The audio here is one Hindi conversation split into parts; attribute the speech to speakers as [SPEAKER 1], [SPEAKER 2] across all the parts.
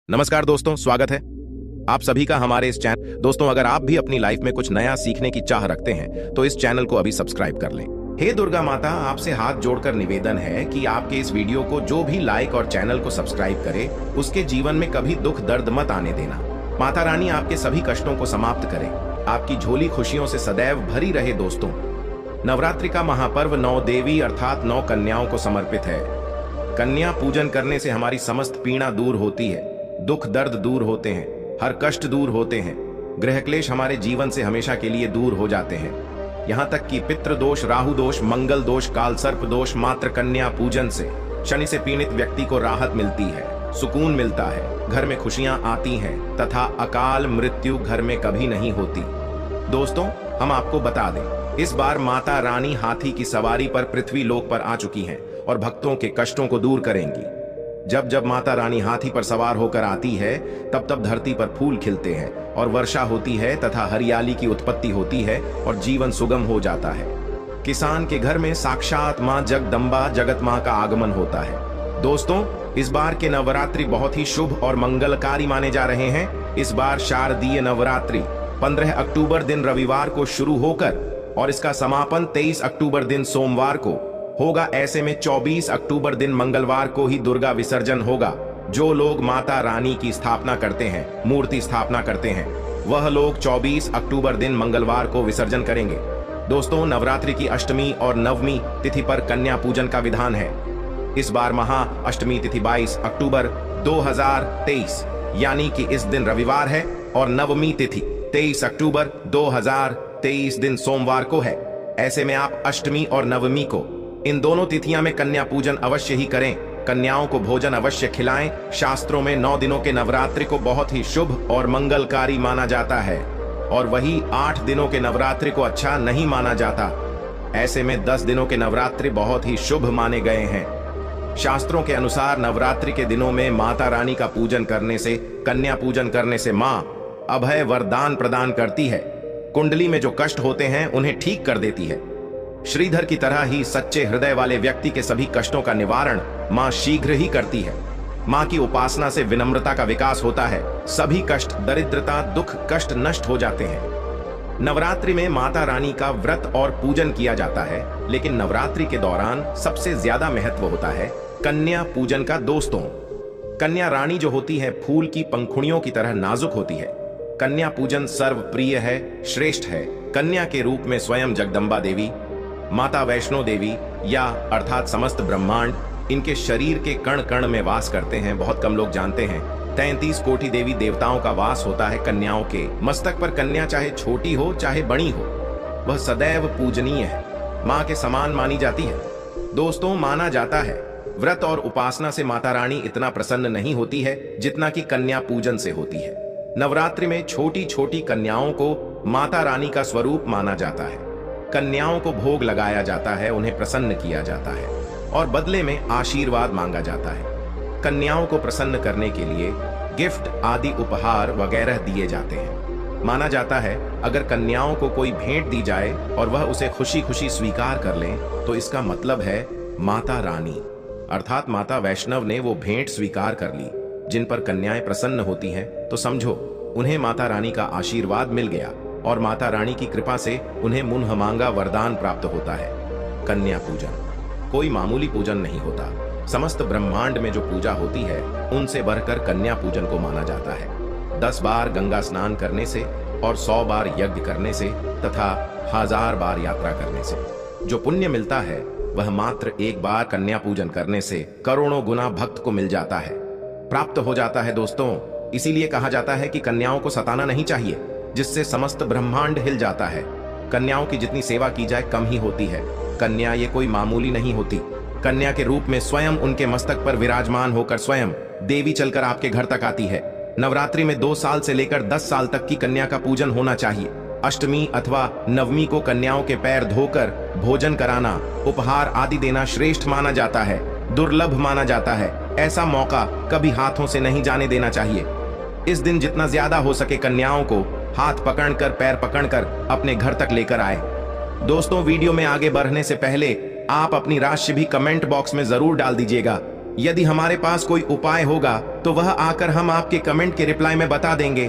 [SPEAKER 1] नमस्कार दोस्तों, स्वागत है आप सभी का हमारे इस चैनल। दोस्तों, अगर आप भी अपनी लाइफ में कुछ नया सीखने की चाह रखते हैं तो इस चैनल को अभी सब्सक्राइब कर लें। हे दुर्गा माता, आपसे हाथ जोड़कर निवेदन है कि आपके इस वीडियो को जो भी लाइक और चैनल को सब्सक्राइब करे उसके जीवन में कभी दुख दर्द मत आने देना। माता रानी आपके सभी कष्टों को समाप्त करे, आपकी झोली खुशियों से सदैव भरी रहे। दोस्तों, नवरात्रि का महापर्व 9 देवी अर्थात 9 कन्याओं को समर्पित है। कन्या पूजन करने से हमारी समस्त पीड़ा दूर होती है, दुख दर्द दूर होते हैं, हर कष्ट दूर होते हैं, ग्रह क्लेश हमारे जीवन से हमेशा के लिए दूर हो जाते हैं। यहाँ तक कि पितृ दोष, राहु दोष, मंगल दोष, काल सर्प दोष, मात्र कन्या पूजन से शनि से पीड़ित व्यक्ति को राहत मिलती है, सुकून मिलता है, घर में खुशियां आती हैं तथा अकाल मृत्यु घर में कभी नहीं होती। दोस्तों, हम आपको बता दें, इस बार माता रानी हाथी की सवारी पर पृथ्वी लोक पर आ चुकी हैं और भक्तों के कष्टों को दूर करेंगी। जब जब माता रानी हाथी पर सवार होकर आती है तब तब धरती पर फूल खिलते हैं और वर्षा होती है तथा हरियाली की उत्पत्ति होती है और जीवन सुगम हो जाता है। किसान के घर में साक्षात मां जगदम्बा जगत मां का आगमन होता है। दोस्तों, इस बार के नवरात्रि बहुत ही शुभ और मंगलकारी माने जा रहे हैं। इस बार शारदीय नवरात्रि 15 अक्टूबर दिन रविवार को शुरू होकर और इसका समापन 23 अक्टूबर दिन सोमवार को होगा। ऐसे में 24 अक्टूबर दिन मंगलवार को ही दुर्गा विसर्जन होगा। जो लोग माता रानी की स्थापना करते हैं, मूर्ति स्थापना करते हैं, वह लोग 24 अक्टूबर दिन मंगलवार को विसर्जन करेंगे। दोस्तों, नवरात्रि की अष्टमी और नवमी तिथि पर कन्या पूजन का विधान है। इस बार महा अष्टमी तिथि 22 अक्टूबर 2023 यानी कि इस दिन रविवार है और नवमी तिथि 23 अक्टूबर 2023 दिन सोमवार को है। ऐसे में आप अष्टमी और नवमी को इन दोनों तिथियां में कन्या पूजन अवश्य ही करें। कन्याओं को भोजन अवश्य खिलाएं। शास्त्रों में 9 दिनों के नवरात्रि को बहुत ही शुभ और मंगलकारी माना जाता है और वही 8 दिनों के नवरात्रि को अच्छा नहीं माना जाता। ऐसे में 10 दिनों के नवरात्रि बहुत ही शुभ माने गए हैं। शास्त्रों के अनुसार नवरात्रि के दिनों में माता रानी का पूजन करने से, कन्या पूजन करने से मां अभय वरदान प्रदान करती है। कुंडली में जो कष्ट होते हैं उन्हें ठीक कर देती है। श्रीधर की तरह ही सच्चे हृदय वाले व्यक्ति के सभी कष्टों का निवारण मां शीघ्र ही करती है। मां की उपासना से विनम्रता का विकास होता है, सभी कष्ट, दरिद्रता, दुख, कष्ट नष्ट हो जाते हैं। नवरात्रि में माता रानी का व्रत और पूजन किया जाता है, लेकिन नवरात्रि के दौरान सबसे ज्यादा महत्व होता है कन्या पूजन का। दोस्तों, कन्या रानी जो होती है फूल की पंखुड़ियों की तरह नाजुक होती है। कन्या पूजन सर्वप्रिय है, श्रेष्ठ है। कन्या के रूप में स्वयं जगदम्बा देवी, माता वैष्णो देवी या अर्थात समस्त ब्रह्मांड इनके शरीर के कण कण में वास करते हैं। बहुत कम लोग जानते हैं 33 कोटि देवी देवताओं का वास होता है कन्याओं के मस्तक पर। कन्या चाहे छोटी हो चाहे बड़ी हो, वह सदैव पूजनीय है, मां के समान मानी जाती है। दोस्तों, माना जाता है व्रत और उपासना से माता रानी इतना प्रसन्न नहीं होती है जितना कि कन्या पूजन से होती है। नवरात्रि में छोटी छोटी कन्याओं को माता रानी का स्वरूप माना जाता है। कन्याओं को भोग लगाया जाता है, उन्हें प्रसन्न किया जाता है और बदले में आशीर्वाद मांगा जाता है। कन्याओं को प्रसन्न करने के लिए गिफ्ट आदि उपहार वगैरह दिए जाते हैं। माना जाता है अगर कन्याओं को कोई भेंट दी जाए और वह उसे खुशी खुशी स्वीकार कर लें तो इसका मतलब है माता रानी अर्थात माता वैष्णव ने वो भेंट स्वीकार कर ली। जिन पर कन्याएं प्रसन्न होती हैं तो समझो उन्हें माता रानी का आशीर्वाद मिल गया और माता रानी की कृपा से उन्हें मुन्ह मांगा वरदान प्राप्त होता है। कन्या पूजन कोई मामूली पूजन नहीं होता। समस्त ब्रह्मांड में जो पूजा होती है उनसे बढ़कर कन्या पूजन को माना जाता है। 10 बार गंगा स्नान करने से और 100 बार यज्ञ करने से तथा 1000 बार यात्रा करने से जो पुण्य मिलता है वह मात्र एक बार कन्या पूजन करने से करोड़ों गुना भक्त को मिल जाता है, प्राप्त हो जाता है। दोस्तों, इसीलिए कहा जाता है कि कन्याओं को सताना नहीं चाहिए, जिससे समस्त ब्रह्मांड हिल जाता है। कन्याओं की जितनी सेवा की जाए कम ही होती है। कन्या ये कोई मामूली नहीं होती। कन्या के रूप में स्वयं उनके मस्तक पर विराजमान होकर स्वयं देवी चलकर आपके घर तक आती है। नवरात्रि में 2 साल से लेकर 10 साल तक की कन्या का पूजन होना चाहिए। अष्टमी अथवा नवमी को कन्याओं के पैर धोकर भोजन कराना, उपहार आदि देना श्रेष्ठ माना जाता है, दुर्लभ माना जाता है। ऐसा मौका कभी हाथों से नहीं जाने देना चाहिए। इस दिन जितना ज्यादा हो सके कन्याओं को हाथ पकड़कर, पैर पकड़कर अपने घर तक लेकर आए। दोस्तों, वीडियो में आगे बढ़ने से पहले आप अपनी राशि भी कमेंट बॉक्स में जरूर डाल दीजिएगा। यदि हमारे पास कोई उपाय होगा तो वह आकर हम आपके कमेंट के रिप्लाई में बता देंगे।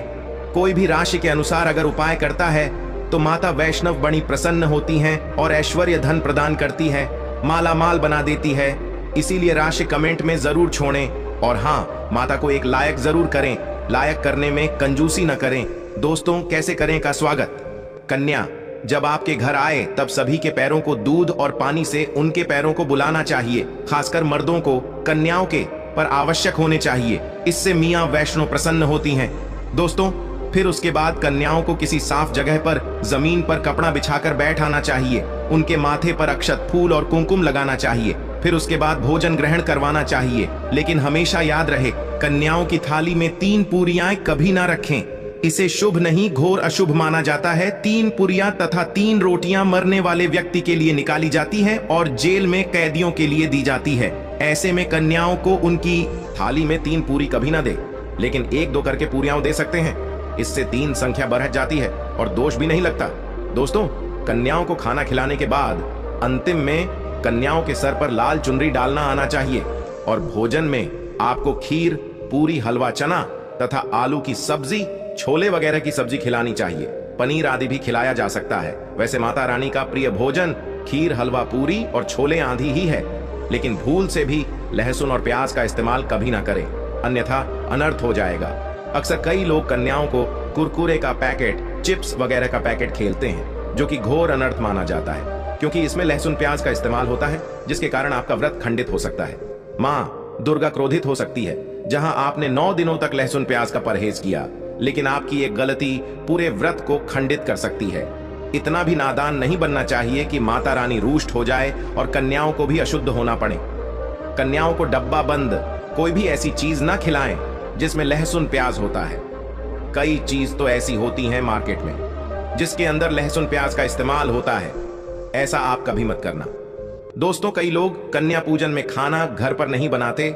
[SPEAKER 1] कोई भी राशि के अनुसार अगर उपाय करता है तो माता वैष्णव बड़ी प्रसन्न होती हैं और ऐश्वर्य धन प्रदान करती है, माला माल बना देती है। इसीलिए राशि कमेंट में जरूर छोड़ें और हाँ, माता को एक लायक जरूर करें। लायक करने में कंजूसी न करें। दोस्तों, कैसे करें का स्वागत। कन्या जब आपके घर आए तब सभी के पैरों को दूध और पानी से उनके पैरों को बुलाना चाहिए। खासकर मर्दों को कन्याओं के पर आवश्यक होने चाहिए। इससे मियां वैष्णो प्रसन्न होती हैं। दोस्तों, फिर उसके बाद कन्याओं को किसी साफ जगह पर जमीन पर कपड़ा बिछाकर बैठ आना चाहिए। उनके माथे पर अक्षत, फूल और कुमकुम लगाना चाहिए। फिर उसके बाद भोजन ग्रहण करवाना चाहिए। लेकिन हमेशा याद रहे, कन्याओं की थाली में 3 पूरियां कभी ना रखें। इसे शुभ नहीं, घोर अशुभ माना जाता है। 3 पूरियां तथा 3 रोटियां मरने वाले व्यक्ति के लिए निकाली जाती है और जेल में कैदियों के लिए दी जाती है। ऐसे में कन्याओं को उनकी थाली में 3 पूरी कभी ना दे, लेकिन 1-2 करके पूरियां दे सकते हैं। इससे 3 संख्या बढ़ जाती है और दोष भी नहीं लगता। दोस्तों, कन्याओं को खाना खिलाने के बाद अंतिम में कन्याओं के सर पर लाल चुनरी डालना आना चाहिए और भोजन में आपको खीर, पूरी, हलवा चना तथा आलू की सब्जी, छोले वगैरह की सब्जी खिलानी चाहिए। पनीर आदि भी खिलाया जा सकता है। वैसे माता रानी का प्रिय भोजन खीर, हलवा, पूरी और छोले आदि ही है। लेकिन भूल से भी लहसुन और प्याज का इस्तेमाल कभी ना करें, अन्यथा अनर्थ हो जाएगा। अक्सर कई लोग कन्याओं को कुरकुरे का पैकेट, चिप्स वगैरह का पैकेट खेलते हैं, जो कि घोर अनर्थ माना जाता है, क्योंकि इसमें लहसुन प्याज का इस्तेमाल होता है, जिसके कारण आपका व्रत खंडित हो सकता है। माँ दुर्गा क्रोधित हो सकती है। जहां आपने 9 दिनों तक लहसुन प्याज का परहेज किया, लेकिन आपकी एक गलती पूरे व्रत को खंडित कर सकती है। इतना भी नादान नहीं बनना चाहिए कि माता रानी रुष्ट हो जाए और कन्याओं को भी अशुद्ध होना पड़े। कन्याओं को डब्बा बंद कोई भी ऐसी चीज ना खिलाएं जिसमें लहसुन प्याज होता है। कई चीज तो ऐसी होती हैं मार्केट में जिसके अंदर लहसुन प्याज का इस्तेमाल होता है। ऐसा आप कभी मत करना। दोस्तों, कई लोग कन्या पूजन में खाना घर पर नहीं बनाते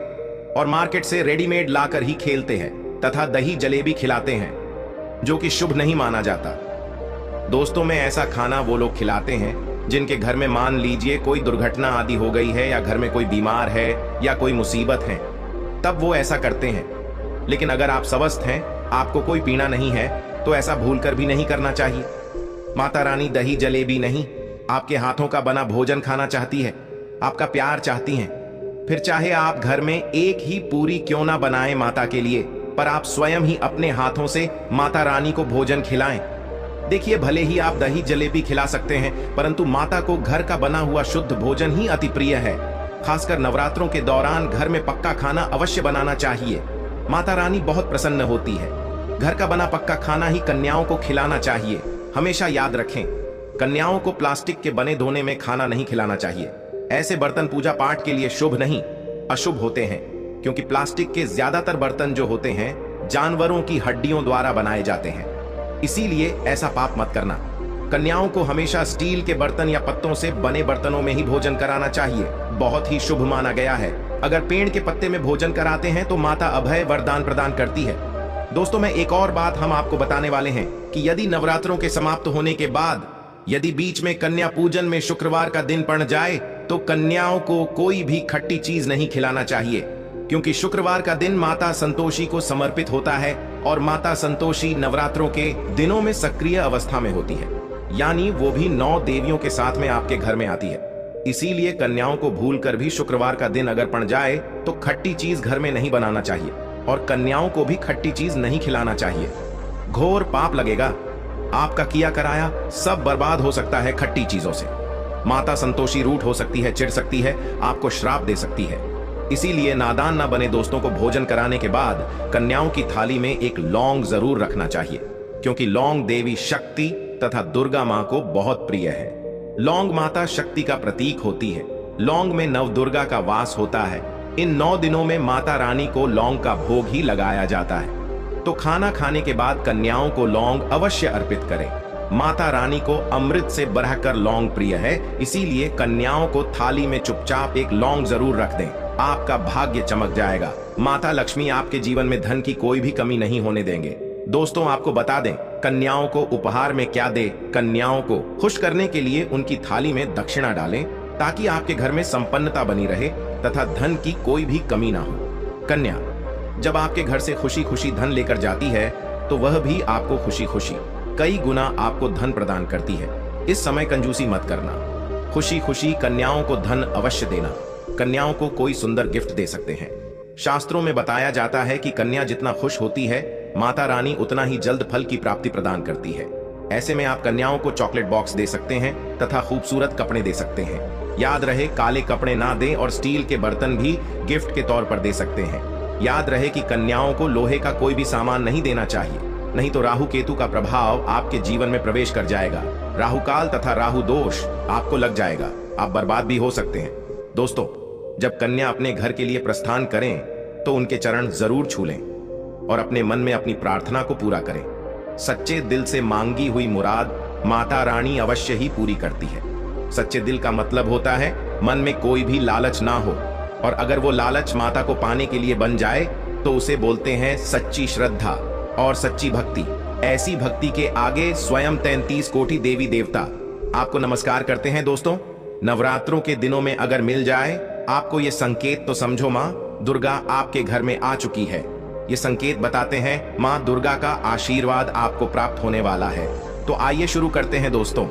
[SPEAKER 1] और मार्केट से रेडीमेड लाकर ही खेलते हैं तथा दही जलेबी खिलाते हैं, जो कि शुभ नहीं माना जाता। दोस्तों, में ऐसा खाना वो लोग खिलाते हैं जिनके घर में मान लीजिए कोई दुर्घटना आदि हो गई है या घर में कोई बीमार है या कोई मुसीबत है, तब वो ऐसा करते हैं। लेकिन अगर आप स्वस्थ हैं, आपको कोई पीड़ा नहीं है, तो ऐसा भूलकर भी नहीं करना चाहिए। माता रानी दही जलेबी नहीं, आपके हाथों का बना भोजन खाना चाहती है, आपका प्यार चाहती हैं। फिर चाहे आप घर में एक ही पूरी क्यों ना बनाएं माता के लिए, पर आप स्वयं ही अपने हाथों से माता रानी को भोजन खिलाएं। देखिए, भले ही आप दही जलेबी खिला सकते हैं, परंतु माता को घर का बना हुआ शुद्ध भोजन ही अति प्रिय है। खासकर नवरात्रों के दौरान घर में पक्का खाना अवश्य बनाना चाहिए। माता रानी बहुत प्रसन्न होती है। घर का बना पक्का खाना ही कन्याओं को खिलाना चाहिए। हमेशा याद रखें, कन्याओं को प्लास्टिक के बने धोने में खाना नहीं खिलाना चाहिए। ऐसे बर्तन पूजा पाठ के लिए शुभ नहीं, अशुभ होते हैं, क्योंकि प्लास्टिक के ज्यादातर बर्तन जो होते हैं जानवरों की हड्डियों द्वारा बनाए जाते हैं। इसीलिए ऐसा पाप मत करना। कन्याओं को हमेशा स्टील के बर्तन या पत्तों से बने बर्तनों में ही भोजन कराना चाहिए। बहुत ही शुभ माना गया है। अगर पेड़ के पत्ते में भोजन कराते हैं तो माता अभय वरदान प्रदान करती है। दोस्तों, में एक और बात हम आपको बताने वाले हैं कि यदि नवरात्रों के समाप्त होने के बाद यदि बीच में कन्या पूजन में शुक्रवार का दिन पड़ जाए तो कन्याओं को कोई भी खट्टी चीज नहीं खिलाना चाहिए, क्योंकि शुक्रवार का दिन माता संतोषी को समर्पित होता है और माता संतोषी नवरात्रों के दिनों में सक्रिय अवस्था में होती है, यानी वो भी 9 देवियों के साथ में आपके घर में आती है। इसीलिए कन्याओं को भूलकर भी शुक्रवार का दिन अगर पड़ जाए तो खट्टी चीज घर में नहीं बनाना चाहिए और कन्याओं को भी खट्टी चीज नहीं खिलाना चाहिए। घोर पाप लगेगा। आपका किया कराया सब बर्बाद हो सकता है खट्टी चीजों से। माता संतोषी रूठ हो सकती है, चिढ़ सकती है, आपको श्राप दे सकती है। इसीलिए नादान ना बने। दोस्तों को भोजन कराने के बाद कन्याओं की थाली में एक लौंग जरूर रखना चाहिए, क्योंकि लौंग देवी शक्ति तथा दुर्गा मां को बहुत प्रिय है। लौंग माता शक्ति का प्रतीक होती है। लौंग में नव दुर्गा का वास होता है। इन 9 दिनों में माता रानी को लौंग का भोग ही लगाया जाता है। तो खाना खाने के बाद कन्याओं को लौंग अवश्य अर्पित करें। माता रानी को अमृत से बढ़कर लौंग प्रिय है, इसीलिए कन्याओं को थाली में चुपचाप एक लौंग जरूर रख दें। आपका भाग्य चमक जाएगा। माता लक्ष्मी आपके जीवन में धन की कोई भी कमी नहीं होने देंगे। दोस्तों, आपको बता दें, कन्याओं को उपहार में क्या दे। कन्याओं को खुश करने के लिए उनकी थाली में दक्षिणा डालें, ताकि आपके घर में संपन्नता बनी रहे तथा धन की कोई भी कमी ना हो। कन्या, जब आपके घर से खुशी खुशी धन लेकर जाती है तो वह भी आपको खुशी खुशी कई गुना आपको धन प्रदान करती है। इस समय कंजूसी मत करना। खुशी खुशी कन्याओं को धन अवश्य देना। कन्याओं को कोई सुंदर गिफ्ट दे सकते हैं। शास्त्रों में बताया जाता है कि कन्या जितना खुश होती है, माता रानी उतना ही जल्द फल की प्राप्ति प्रदान करती है। ऐसे में आप कन्याओं को चॉकलेट बॉक्स दे सकते हैं तथा खूबसूरत कपड़े दे सकते हैं। याद रहे, काले कपड़े ना दें और स्टील के बर्तन भी गिफ्ट के तौर पर दे सकते हैं। याद रहे कि कन्याओं को लोहे का कोई भी सामान नहीं देना चाहिए, नहीं तो राहु केतु का प्रभाव आपके जीवन में प्रवेश कर जाएगा। राहु काल तथा राहु दोष आपको लग जाएगा, आप बर्बाद भी हो सकते हैं। दोस्तों, जब कन्या अपने घर के लिए प्रस्थान करें तो उनके चरण जरूर छू लें और अपने मन में अपनी प्रार्थना को पूरा करें। सच्चे दिल से मांगी हुई मुराद माता रानी अवश्य ही पूरी करती है। सच्चे दिल का मतलब होता है मन में कोई भी लालच ना हो, और अगर वो लालच माता को पाने के लिए बन जाए तो उसे बोलते हैं सच्ची श्रद्धा और सच्ची भक्ति। ऐसी भक्ति के आगे स्वयं 33 कोटि देवी देवता आपको नमस्कार करते हैं। दोस्तों, नवरात्रों के दिनों में अगर मिल जाए आपको ये संकेत, तो समझो माँ दुर्गा आपके घर में आ चुकी है। ये संकेत बताते हैं माँ दुर्गा का आशीर्वाद आपको प्राप्त होने वाला है। तो आइए शुरू करते हैं दोस्तों।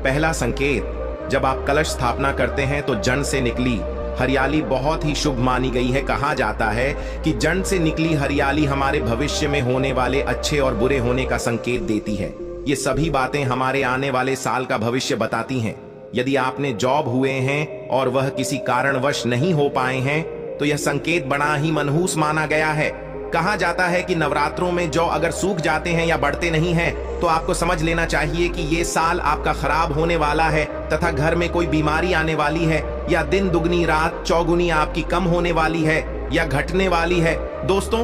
[SPEAKER 1] पहला संकेत, जब आप कलश स्थापना करते हैं तो जड़ से निकली हरियाली बहुत ही शुभ मानी गई है। कहा जाता है कि जड़ से निकली हरियाली हमारे भविष्य में होने वाले अच्छे और बुरे होने का संकेत देती है। ये सभी बातें हमारे आने वाले साल का भविष्य बताती हैं। यदि आपने जॉब हुए हैं और वह किसी कारणवश नहीं हो पाए हैं तो यह संकेत बड़ा ही मनहूस माना गया है। कहा जाता है कि नवरात्रों में जौ अगर सूख जाते हैं या बढ़ते नहीं हैं तो आपको समझ लेना चाहिए कि ये साल आपका खराब होने वाला है तथा घर में कोई बीमारी आने वाली है, या दिन दुगनी रात चौगुनी आपकी कम होने वाली है या घटने वाली है। दोस्तों,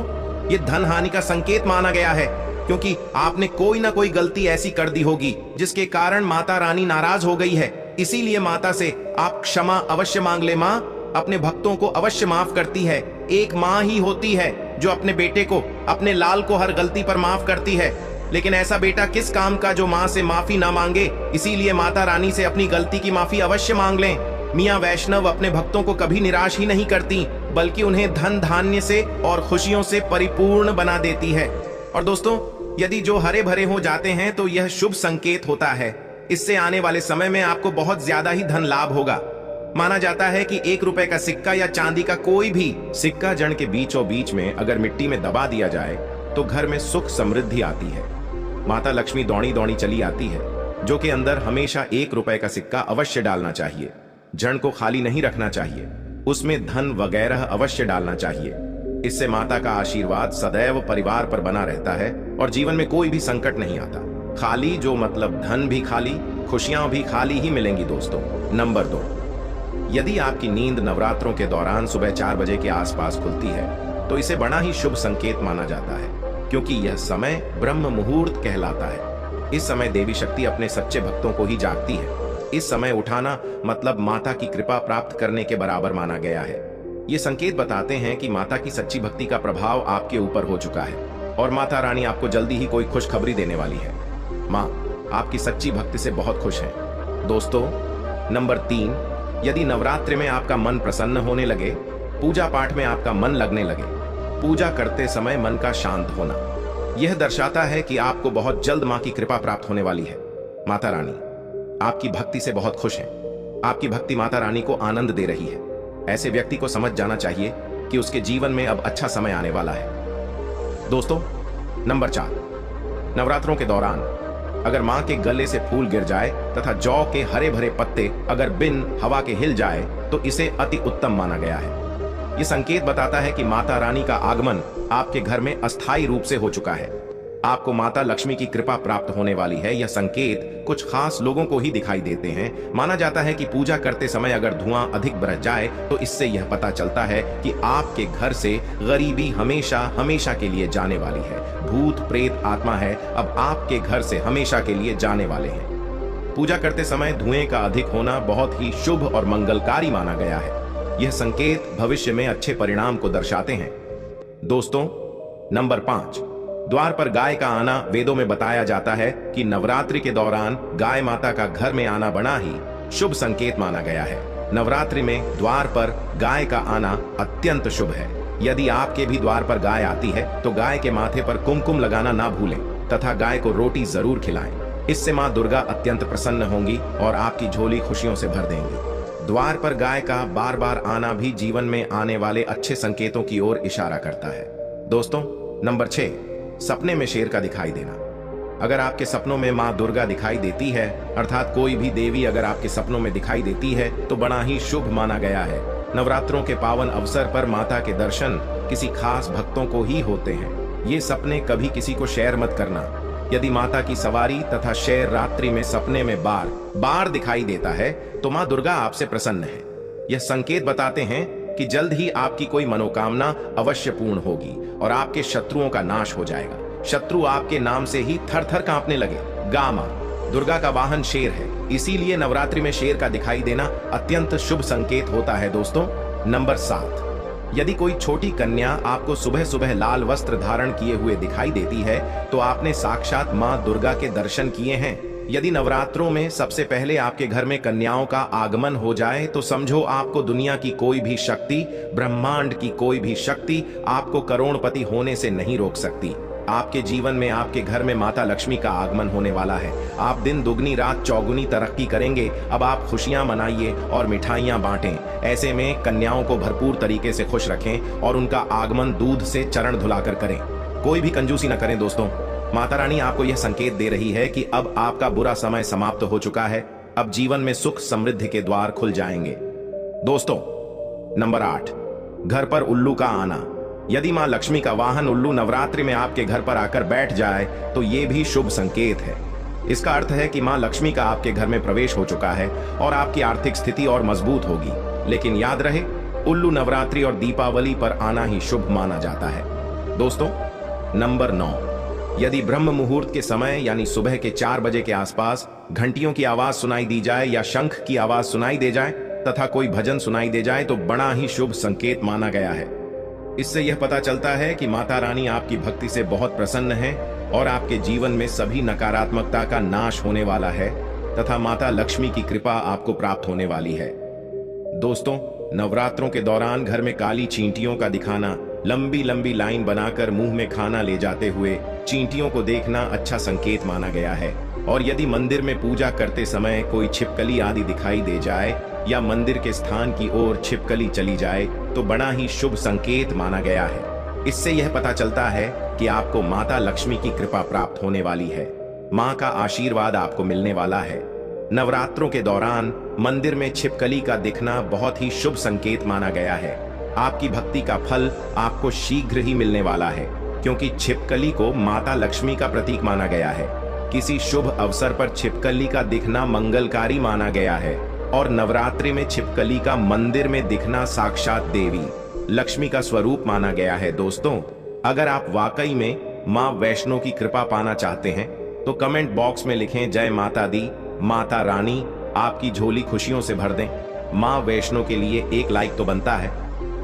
[SPEAKER 1] ये धन हानि का संकेत माना गया है, क्योंकि आपने कोई ना कोई गलती ऐसी कर दी होगी जिसके कारण माता रानी नाराज हो गई है। इसीलिए माता से आप क्षमा अवश्य मांग ले। माँ अपने भक्तों को अवश्य माफ करती है। एक माँ ही होती है जो अपने बेटे को, अपने लाल को हर गलती पर माफ करती है, लेकिन ऐसा बेटा किस काम का जो माँ से माफी ना मांगे। इसीलिए माता रानी से अपनी गलती की माफी अवश्य मांग लें। मियाँ वैष्णव अपने भक्तों को कभी निराश ही नहीं करती, बल्कि उन्हें धन धान्य से और खुशियों से परिपूर्ण बना देती है। और दोस्तों, यदि जो हरे भरे हो जाते हैं तो यह शुभ संकेत होता है। इससे आने वाले समय में आपको बहुत ज्यादा ही धन लाभ होगा। माना जाता है कि 1 रुपए का सिक्का या चांदी का कोई भी सिक्का जड़ के बीचों बीच में अगर मिट्टी में दबा दिया जाए तो घर में सुख समृद्धि आती है। माता लक्ष्मी दौड़ी दौड़ी चली आती है, जो कि अंदर हमेशा 1 रुपए का सिक्का अवश्य डालना चाहिए। जड़ को खाली नहीं रखना चाहिए, उसमें धन वगैरह अवश्य डालना चाहिए। इससे माता का आशीर्वाद सदैव परिवार पर बना रहता है और जीवन में कोई भी संकट नहीं आता। खाली जो मतलब धन भी खाली, खुशियां भी खाली ही मिलेंगी। दोस्तों, नंबर 2, यदि आपकी नींद नवरात्रों के दौरान सुबह 4 बजे के आसपास खुलती है तो इसे बड़ा ही शुभ संकेत माना जाता है, क्योंकि यह समय ब्रह्म मुहूर्त कहलाता है। इस समय देवी शक्ति अपने सच्चे भक्तों को ही जागती है। इस समय उठाना मतलब माता की कृपा प्राप्त करने के बराबर माना गया है। ये संकेत बताते हैं कि माता की सच्ची भक्ति का प्रभाव आपके ऊपर हो चुका है और माता रानी आपको जल्दी ही कोई खुशखबरी देने वाली है। माँ आपकी सच्ची भक्ति से बहुत खुश है। दोस्तों, नंबर 3, यदि नवरात्रि में आपका मन प्रसन्न होने लगे, पूजा पाठ में आपका मन लगने लगे, पूजा करते समय मन का शांत होना, यह दर्शाता है कि आपको बहुत जल्द माँ की कृपा प्राप्त होने वाली है। माता रानी आपकी भक्ति से बहुत खुश है। आपकी भक्ति माता रानी को आनंद दे रही है। ऐसे व्यक्ति को समझ जाना चाहिए कि उसके जीवन में अब अच्छा समय आने वाला है। दोस्तों, नंबर 4, नवरात्रों के दौरान अगर माँ के गले से फूल गिर जाए तथा जौ के हरे भरे पत्ते अगर बिन हवा के हिल जाए तो इसे अति उत्तम माना गया है। यह संकेत बताता है कि माता रानी का आगमन आपके घर में अस्थायी रूप से हो चुका है। आपको माता लक्ष्मी की कृपा प्राप्त होने वाली है। यह संकेत कुछ खास लोगों को ही दिखाई देते हैं। माना जाता है कि पूजा करते समय अगर धुआं अधिक बरस जाए तो इससे यह पता चलता है कि आपके घर से गरीबी हमेशा हमेशा के लिए जाने वाली है। भूत प्रेत आत्मा है अब आपके घर से हमेशा के लिए जाने वाले हैं। पूजा करते समय धुएं का अधिक होना बहुत ही शुभ और मंगलकारी माना गया है। यह संकेत भविष्य में अच्छे परिणाम को दर्शाते हैं। दोस्तों, नंबर 5, द्वार पर गाय का आना। वेदों में बताया जाता है कि नवरात्रि के दौरान गाय माता का घर में आना बड़ा ही शुभ संकेत माना गया है। नवरात्रि में द्वार पर गाय का आना अत्यंत शुभ है। यदि आपके भी द्वार पर गाय आती है तो गाय के माथे पर कुमकुम लगाना ना भूलें तथा गाय को रोटी जरूर खिलाएं। इससे मां दुर्गा अत्यंत प्रसन्न होंगी और आपकी झोली खुशियों से भर देंगी। द्वार पर गाय का बार बार आना भी जीवन में आने वाले अच्छे संकेतों की ओर इशारा करता है। दोस्तों, नंबर 6, सपने में शेर का दिखाई देना। अगर आपके सपनों में मां दुर्गा दिखाई देती है, अर्थात कोई भी देवी अगर आपके सपनों में दिखाई देती है, तो बड़ा ही शुभ माना गया है। नवरात्रों के पावन अवसर पर माता के दर्शन किसी खास भक्तों को ही होते हैं। ये सपने कभी किसी को शेयर मत करना। यदि माता की सवारी तथा शेर रात्रि में सपने में बार बार दिखाई देता है तो मां दुर्गा आपसे प्रसन्न है। यह संकेत बताते हैं कि जल्द ही आपकी कोई मनोकामना अवश्य पूर्ण होगी और आपके शत्रुओं का नाश हो जाएगा। शत्रु आपके नाम से ही थर थर कांपने लगे। गामा दुर्गा का वाहन शेर है, इसीलिए नवरात्रि में शेर का दिखाई देना अत्यंत शुभ संकेत होता है। दोस्तों, नंबर 7, यदि कोई छोटी कन्या आपको सुबह सुबह लाल वस्त्र धारण किए हुए दिखाई देती है तो आपने साक्षात मां दुर्गा के दर्शन किए हैं। यदि नवरात्रों में सबसे पहले आपके घर में कन्याओं का आगमन हो जाए तो समझो आपको दुनिया की कोई भी शक्ति, ब्रह्मांड की कोई भी शक्ति आपको करोड़पति होने से नहीं रोक सकती। आपके जीवन में आपके घर में माता लक्ष्मी का आगमन होने वाला है। आप दिन दुगनी रात चौगुनी तरक्की करेंगे। अब आप खुशियां मनाइए और मिठाइयां बांटें। ऐसे में कन्याओं को भरपूर तरीके से खुश रखें और उनका आगमन दूध से चरण धुलाकर करें। कोई भी कंजूसी न करें। दोस्तों, माता रानी आपको यह संकेत दे रही है कि अब आपका बुरा समय समाप्त हो चुका है। अब जीवन में सुख समृद्धि के द्वार खुल जाएंगे। दोस्तों, नंबर 8, घर पर उल्लू का आना। यदि मां लक्ष्मी का वाहन उल्लू नवरात्रि में आपके घर पर आकर बैठ जाए तो ये भी शुभ संकेत है। इसका अर्थ है कि मां लक्ष्मी का आपके घर में प्रवेश हो चुका है और आपकी आर्थिक स्थिति और मजबूत होगी। लेकिन याद रहे, उल्लू नवरात्रि और दीपावली पर आना ही शुभ माना जाता है। दोस्तों, नंबर 9, यदि ब्रह्म मुहूर्त के समय यानी सुबह के 4 बजे के आसपास घंटियों की आवाज सुनाई दी जाए या शंख की आवाज सुनाई दे जाए तथा कोई भजन सुनाई दे जाए तो बड़ा ही शुभ संकेत माना गया है। इससे यह पता चलता है कि माता रानी आपकी भक्ति से बहुत प्रसन्न है और आपके जीवन में सभी नकारात्मकता का नाश होने वाला है तथा माता लक्ष्मी की कृपा आपको प्राप्त होने वाली है। दोस्तों, नवरात्रों के दौरान घर में काली चींटियों का दिखाना, लंबी लंबी लाइन बनाकर मुंह में खाना ले जाते हुए चींटियों को देखना अच्छा संकेत माना गया है। और यदि मंदिर में पूजा करते समय कोई छिपकली आदि दिखाई दे जाए या मंदिर के स्थान की ओर छिपकली चली जाए तो बड़ा ही शुभ संकेत माना गया है। इससे यह पता चलता है कि आपको माता लक्ष्मी की कृपा प्राप्त होने वाली है। मां का आशीर्वाद आपको मिलने वाला है। नवरात्रों के दौरान मंदिर में छिपकली का दिखना बहुत ही शुभ संकेत माना गया है। आपकी भक्ति का फल आपको शीघ्र ही मिलने वाला है, क्योंकि छिपकली को माता लक्ष्मी का प्रतीक माना गया है। किसी शुभ अवसर पर छिपकली का दिखना मंगलकारी माना गया है और नवरात्रि में छिपकली का मंदिर में दिखना साक्षात देवी लक्ष्मी का स्वरूप माना गया है। दोस्तों, अगर आप वाकई में मां वैष्णो की कृपा पाना चाहते हैं तो कमेंट बॉक्स में लिखें जय माता दी, माता रानी आपकी झोली खुशियों से भर दें। मां वैष्णो के लिए एक लाइक तो बनता है।